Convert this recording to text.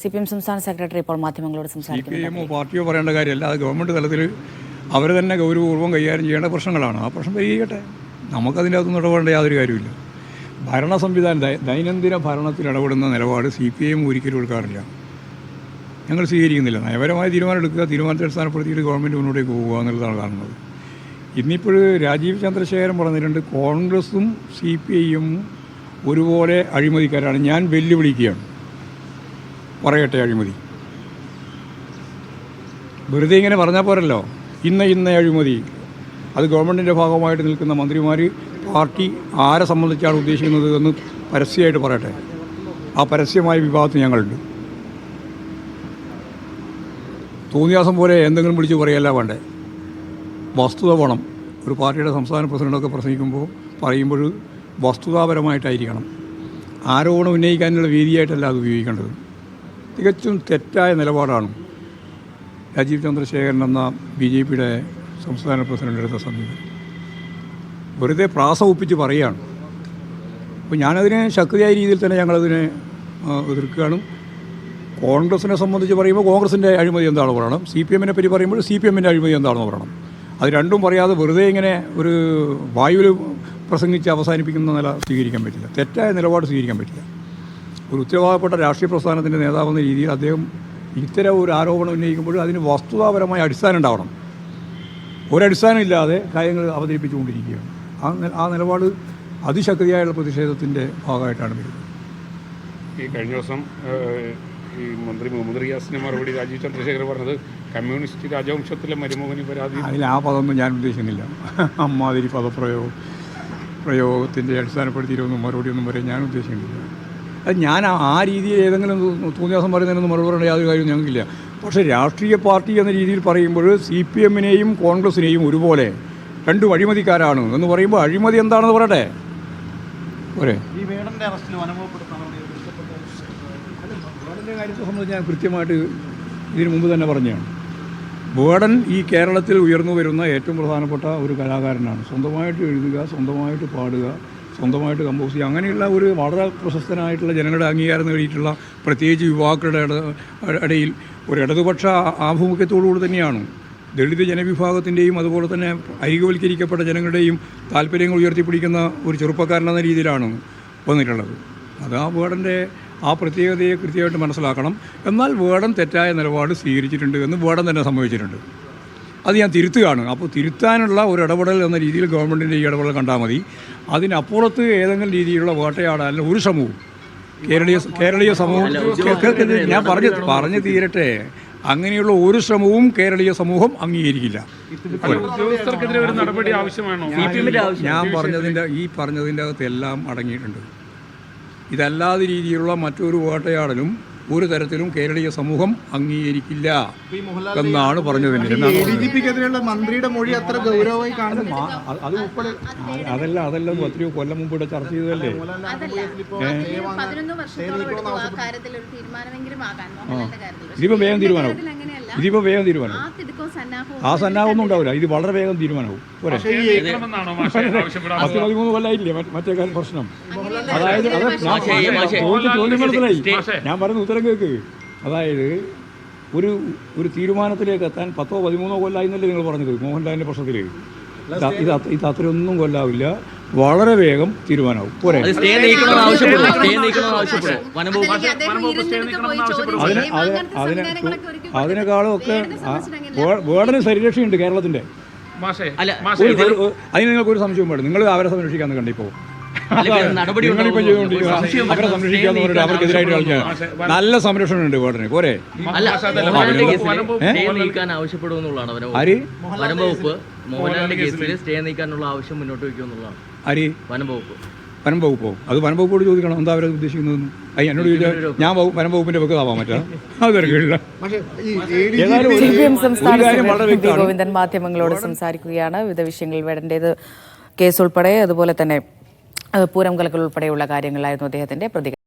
CPM സംസ്ഥാന secretary ഇപ്പോൾ മാധ്യമങ്ങളോട് സംസാരിക്കുന്നു. പാർട്ടിയോ പറയേണ്ട കാര്യമല്ല, അത് ഗവൺമെൻറ് തലത്തിൽ അവർ തന്നെ ഗൗരവപൂർവ്വം കൈകാര്യം ചെയ്യേണ്ട പ്രശ്നങ്ങളാണ്. ആ പ്രശ്നം പരിഹരിക്കട്ടെ, നമുക്കതിൻ്റെ അകത്തുനിന്ന് ഇടപെടേണ്ട യാതൊരു കാര്യമില്ല. ഭരണ സംവിധാനം ദൈനംദിന ഭരണത്തിൽ ഇടപെടുന്ന നിലപാട് CPM ഒരിക്കലും എടുക്കാറില്ല, ഞങ്ങൾ സ്വീകരിക്കുന്നില്ല. നയപരമായ തീരുമാനം എടുക്കുക, തീരുമാനത്തെ അടിസ്ഥാനപ്പെടുത്തിയിട്ട് ഗവൺമെൻറ് മുന്നോട്ടേക്ക് പോകുക എന്നുള്ളതാണ് കാണുന്നത്. ഇന്നിപ്പോൾ രാജീവ് ചന്ദ്രശേഖരൻ പറഞ്ഞിട്ടുണ്ട്, കോൺഗ്രസും CPIയും ഒരുപോലെ അഴിമതിക്കാരാണ്. ഞാൻ വെല്ലുവിളിക്കുകയാണ്, പറയട്ടെ അഴിമതി. വെറുതെ ഇങ്ങനെ പറഞ്ഞാൽ പോരല്ലോ. ഇന്ന അഴിമതി അത് ഗവൺമെൻറ്റിൻ്റെ ഭാഗമായിട്ട് നിൽക്കുന്ന മന്ത്രിമാർ പാർട്ടി ആരെ സംബന്ധിച്ചാണ് ഉദ്ദേശിക്കുന്നത് എന്ന് പരസ്യമായിട്ട് പറയട്ടെ. ആ പരസ്യമായ വിഭാഗത്തിൽ ഞങ്ങളുണ്ട്. തോന്നിയാസം പോലെ എന്തെങ്കിലും വിളിച്ച് പറയല്ല വേണ്ടേ, വസ്തുത വേണം. ഒരു പാർട്ടിയുടെ സംസ്ഥാന പ്രസിഡൻ്റൊക്കെ പറയുമ്പോൾ വസ്തുതാപരമായിട്ടായിരിക്കണം. ആരോപണം ഉന്നയിക്കാനുള്ള വേദിയായിട്ടല്ല അത് ഉപയോഗിക്കേണ്ടത്. തികച്ചും തെറ്റായ നിലപാടാണ് രാജീവ് ചന്ദ്രശേഖരൻ എന്ന BJPയുടെ സംസ്ഥാന പ്രസിഡന്റ് എടുത്ത സമീപനം. വെറുതെ പ്രാസ ഒപ്പിച്ച് പറയുകയാണ്. അപ്പോൾ ഞാനതിനെ ശക്തിയായ രീതിയിൽ തന്നെ ഞങ്ങളതിനെ എതിർക്കുകയാണ്. കോൺഗ്രസിനെ സംബന്ധിച്ച് പറയുമ്പോൾ കോൺഗ്രസിൻ്റെ അഴിമതി എന്താണെന്ന് പറയണം, CPMനെ പറ്റി പറയുമ്പോൾ CPMൻ്റെ അഴിമതി എന്താണെന്ന് പറയണം. അത് രണ്ടും പറയാതെ വെറുതെ ഇങ്ങനെ ഒരു വായുവിൽ പ്രസംഗിച്ച് അവസാനിപ്പിക്കുന്ന നില സ്വീകരിക്കാൻ പറ്റില്ല, തെറ്റായ നിലപാട് സ്വീകരിക്കാൻ പറ്റില്ല. ഒരു ഉത്തരവാദപ്പെട്ട രാഷ്ട്രീയ പ്രസ്ഥാനത്തിൻ്റെ നേതാവെന്ന രീതിയിൽ അദ്ദേഹം ഇത്തരം ഒരു ആരോപണം ഉന്നയിക്കുമ്പോൾ അതിന് വസ്തുതാപരമായ അടിസ്ഥാനം ഉണ്ടാവണം. ഒരടിസ്ഥാനം ഇല്ലാതെ കാര്യങ്ങൾ അവതരിപ്പിച്ചുകൊണ്ടിരിക്കുകയാണ്. ആ നിലപാട് അതിശക്തിയായുള്ള പ്രതിഷേധത്തിൻ്റെ ഭാഗമായിട്ടാണ് വരുന്നത്. ഈ കഴിഞ്ഞ ദിവസം ഈ മന്ത്രി മുഹമ്മദ് റിയാസിന് മറുപടി രാജീവ് ചന്ദ്രശേഖർ പറഞ്ഞത് കമ്മ്യൂണിസ്റ്റ് രാജവംശത്തിലെ മരുമകന് പരാതി. അതിൽ ആ പദമൊന്നും ഞാൻ ഉദ്ദേശിക്കുന്നില്ല. അമ്മാതിരി പ്രയോഗത്തിൻ്റെ അടിസ്ഥാനപ്പെടുത്തിയിട്ടൊന്നും മറുപടിയൊന്നും പറയാൻ ഞാൻ ഉദ്ദേശിക്കുന്നില്ല. അത് ഞാൻ ആ രീതിയിൽ ഏതെങ്കിലും തോന്നിയാസം പറയുന്നതിനൊന്നും മറുപടി പറയേണ്ട യാതൊരു കാര്യവും ഞങ്ങൾക്കില്ല. പക്ഷേ രാഷ്ട്രീയ പാർട്ടി എന്ന രീതിയിൽ പറയുമ്പോൾ CPMനെയും കോൺഗ്രസിനെയും ഒരുപോലെ രണ്ടും അഴിമതിക്കാരാണ് എന്ന് പറയുമ്പോൾ അഴിമതി എന്താണെന്ന് പറയട്ടെ പോരെ. വേടൻ്റെ കാര്യത്തെ സംബന്ധിച്ച് ഞാൻ കൃത്യമായിട്ട് ഇതിനു മുമ്പ് തന്നെ പറഞ്ഞതാണ്. വേടൻ ഈ കേരളത്തിൽ ഉയർന്നു വരുന്ന ഏറ്റവും പ്രധാനപ്പെട്ട ഒരു കലാകാരനാണ്. സ്വന്തമായിട്ട് എഴുതുക, സ്വന്തമായിട്ട് പാടുക, സ്വന്തമായിട്ട് കമ്പോസ് ചെയ്യുക, അങ്ങനെയുള്ള ഒരു വളരെ പ്രശസ്തനായിട്ടുള്ള ജനങ്ങളുടെ അംഗീകാരം നേടിയിട്ടുള്ള പ്രത്യേകിച്ച് യുവാക്കളുടെ ഇടയിൽ ഒരു ഇടതുപക്ഷ ആഭിമുഖ്യത്തോടുകൂടി തന്നെയാണ് ദളിത് ജനവിഭാഗത്തിൻ്റെയും അതുപോലെ തന്നെ അരികവൽക്കരിക്കപ്പെട്ട ജനങ്ങളുടെയും താല്പര്യങ്ങൾ ഉയർത്തിപ്പിടിക്കുന്ന ഒരു ചെറുപ്പക്കാരനെന്ന രീതിയിലാണ് വന്നിട്ടുള്ളത്. അത് ആ വേടൻ്റെ ആ പ്രത്യേകതയെ കൃത്യമായിട്ട് മനസ്സിലാക്കണം. എന്നാൽ വേടൻ തെറ്റായ നിലപാട് സ്വീകരിച്ചിട്ടുണ്ട് എന്ന് വേടൻ തന്നെ സംഭവിച്ചിട്ടുണ്ട്. അത് ഞാൻ തിരുത്തുകയാണ്. അപ്പോൾ തിരുത്താനുള്ള ഒരു ഇടപെടൽ എന്ന രീതിയിൽ ഗവൺമെൻറ്റിൻ്റെ ഈ ഇടപെടൽ കണ്ടാൽ മതി. അതിനപ്പുറത്ത് ഏതെങ്കിലും രീതിയിലുള്ള വേട്ടയാടാൻ ഒരു ശ്രമവും കേരളീയ സമൂഹം ഞാൻ പറഞ്ഞു തീരട്ടെ, അങ്ങനെയുള്ള ഒരു ശ്രമവും കേരളീയ സമൂഹം അംഗീകരിക്കില്ല. ഞാൻ പറഞ്ഞതിൻ്റെ അകത്ത് എല്ലാം അടങ്ങിയിട്ടുണ്ട്. ഇതല്ലാതെ രീതിയിലുള്ള മറ്റൊരു വേട്ടയാടലും ഒരു തരത്തിലും കേരളീയ സമൂഹം അംഗീകരിക്കില്ല എന്നാണ് പറഞ്ഞത്. മന്ത്രിയുടെ മൊഴി അത്ര ഗൗരവമായി കാണുന്നു. അത് ഉൾപ്പെടെ അതെല്ലാം എത്രയോ കൊല്ലം മുമ്പ് ഇവിടെ ചർച്ച ചെയ്തതല്ലേ. ഇതിപ്പോൾ വേഗം തീരുമാനമാവും. ആ സന്നാഹമൊന്നും ഉണ്ടാവില്ല. ഇത് വളരെ വേഗം തീരുമാനമാവും. പോരെ, 10-13 കൊല്ലമായില്ലേ മറ്റേ പ്രശ്നം. അതായത് ചോദ്യം മനസ്സിലായി. ഞാൻ പറയുന്ന ഉത്തരം കേൾക്ക്. അതായത് ഒരു തീരുമാനത്തിലേക്ക് എത്താൻ 10-13 കൊല്ലമായി എന്നല്ലേ നിങ്ങൾ പറഞ്ഞത് മോഹൻലാലിൻ്റെ പ്രശ്നത്തിൽ. ഇത് അത്രയൊന്നും കൊല്ലാവില്ല, വളരെ വേഗം തീരുമാനമാവും. പോരെ, അതിനേക്കാളും ഒക്കെ വേടന് പരിരക്ഷയുണ്ട് കേരളത്തിൻ്റെ. അതിന് നിങ്ങൾക്കൊരു സംശയവും വേണം. നിങ്ങൾ അവരെ സംരക്ഷിക്കാന്ന് കണ്ടിപ്പോൾ നിങ്ങളിപ്പോൾ ചെയ്തുകൊണ്ടിരിക്കുക അവരെ സംരക്ഷിക്കാന്ന് പറഞ്ഞിട്ട് അവർക്കെതിരായിട്ട് കളിക്കാൻ നല്ല സംരക്ഷണമുണ്ട് വേടന്. പോരെ, ആര് വനം വകുപ്പോ? അത് വനം വകുപ്പോട് ചോദിക്കണം എന്താ അവരെ ഉദ്ദേശിക്കുന്നതെന്ന്. എന്നോട് ചോദിച്ചാൽ ഞാൻ വനം വകുപ്പിന്റെ വെക്കാവാൻ പറ്റാ. അത് തിരക്കില്ല. CPM സംസ്ഥാന ഗോവിന്ദൻ മാധ്യമങ്ങളോട് സംസാരിക്കുകയാണ്. വിവിധ വിഷയങ്ങളിൽ വേടൻ്റേത് കേസ് ഉൾപ്പെടെ അതുപോലെ തന്നെ പൂരം കലക്കൽ ഉൾപ്പെടെയുള്ള കാര്യങ്ങളായിരുന്നു അദ്ദേഹത്തിന്റെ പ്രതികരണം.